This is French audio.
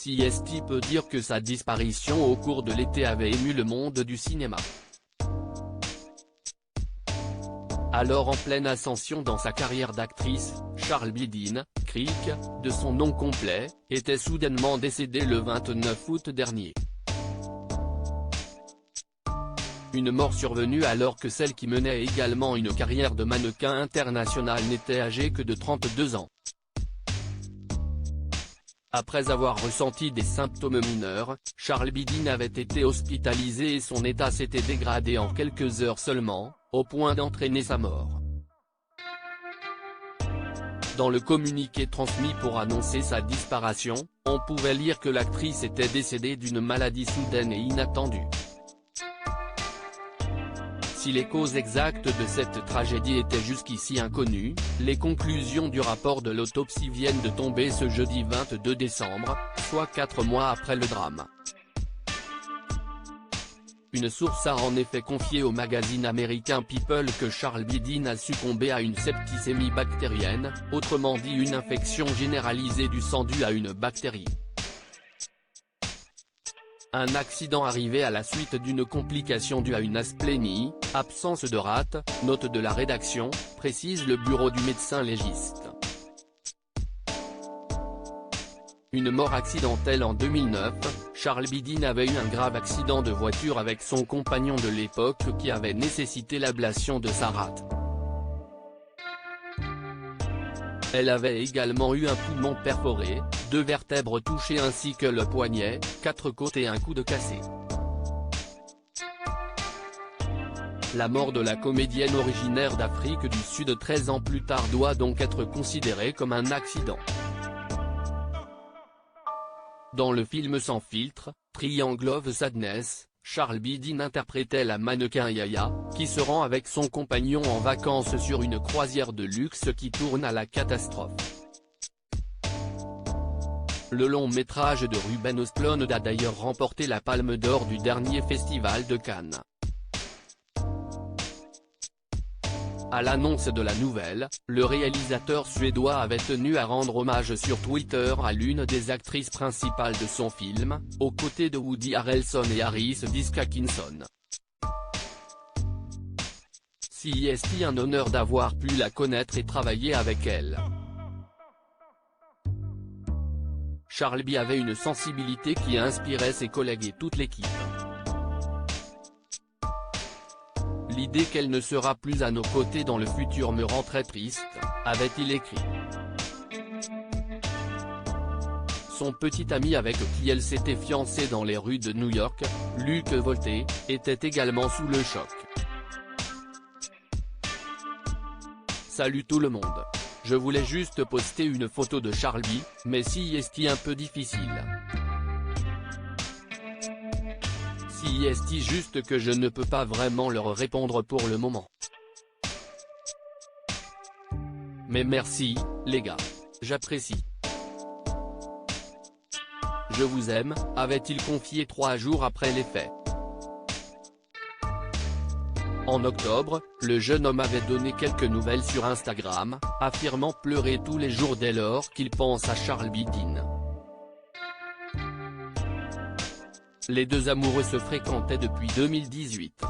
CST peut dire que sa disparition au cours de l'été avait ému le monde du cinéma. Alors en pleine ascension dans sa carrière d'actrice, Charlbi Dean, Crick, de son nom complet, était soudainement décédée le 29 août dernier. Une mort survenue alors que celle qui menait également une carrière de mannequin international n'était âgée que de 32 ans. Après avoir ressenti des symptômes mineurs, Charlbi Dean avait été hospitalisé et son état s'était dégradé en quelques heures seulement, au point d'entraîner sa mort. Dans le communiqué transmis pour annoncer sa disparition, on pouvait lire que l'actrice était décédée d'une maladie soudaine et inattendue. Si les causes exactes de cette tragédie étaient jusqu'ici inconnues, les conclusions du rapport de l'autopsie viennent de tomber ce jeudi 22 décembre, soit 4 mois après le drame. Une source a en effet confié au magazine américain People que Charlbi Dean a succombé à une septicémie bactérienne, autrement dit une infection généralisée du sang due à une bactérie. Un accident arrivé à la suite d'une complication due à une asplénie, absence de rate, note de la rédaction, précise le bureau du médecin légiste. Une mort accidentelle en 2009, Charlbi Dean avait eu un grave accident de voiture avec son compagnon de l'époque qui avait nécessité l'ablation de sa rate. Elle avait également eu un poumon perforé, 2 vertèbres touchées ainsi que le poignet, 4 côtes et un coude cassé. La mort de la comédienne originaire d'Afrique du Sud 13 ans plus tard doit donc être considérée comme un accident. Dans le film Sans filtre, Triangle of Sadness, Charlbi Dean interprétait la mannequin Yaya, qui se rend avec son compagnon en vacances sur une croisière de luxe qui tourne à la catastrophe. Le long métrage de Ruben Östlund a d'ailleurs remporté la Palme d'Or du dernier festival de Cannes. À l'annonce de la nouvelle, le réalisateur suédois avait tenu à rendre hommage sur Twitter à l'une des actrices principales de son film, aux côtés de Woody Harrelson et Harris Dickinson. CST un honneur d'avoir pu la connaître et travailler avec elle. Charlbi avait une sensibilité qui inspirait ses collègues et toute l'équipe. L'idée qu'elle ne sera plus à nos côtés dans le futur me rend très triste, avait-il écrit. Son petit ami avec qui elle s'était fiancée dans les rues de New York, Luc Volté, était également sous le choc. Salut tout le monde. Je voulais juste poster une photo de Charlbi, mais si est un peu difficile. Si est juste que je ne peux pas vraiment leur répondre pour le moment. Mais merci, les gars. J'apprécie. Je vous aime, avait-il confié 3 jours après les faits. En octobre, le jeune homme avait donné quelques nouvelles sur Instagram, affirmant pleurer tous les jours dès lors qu'il pense à Charlbi Dean. Les deux amoureux se fréquentaient depuis 2018.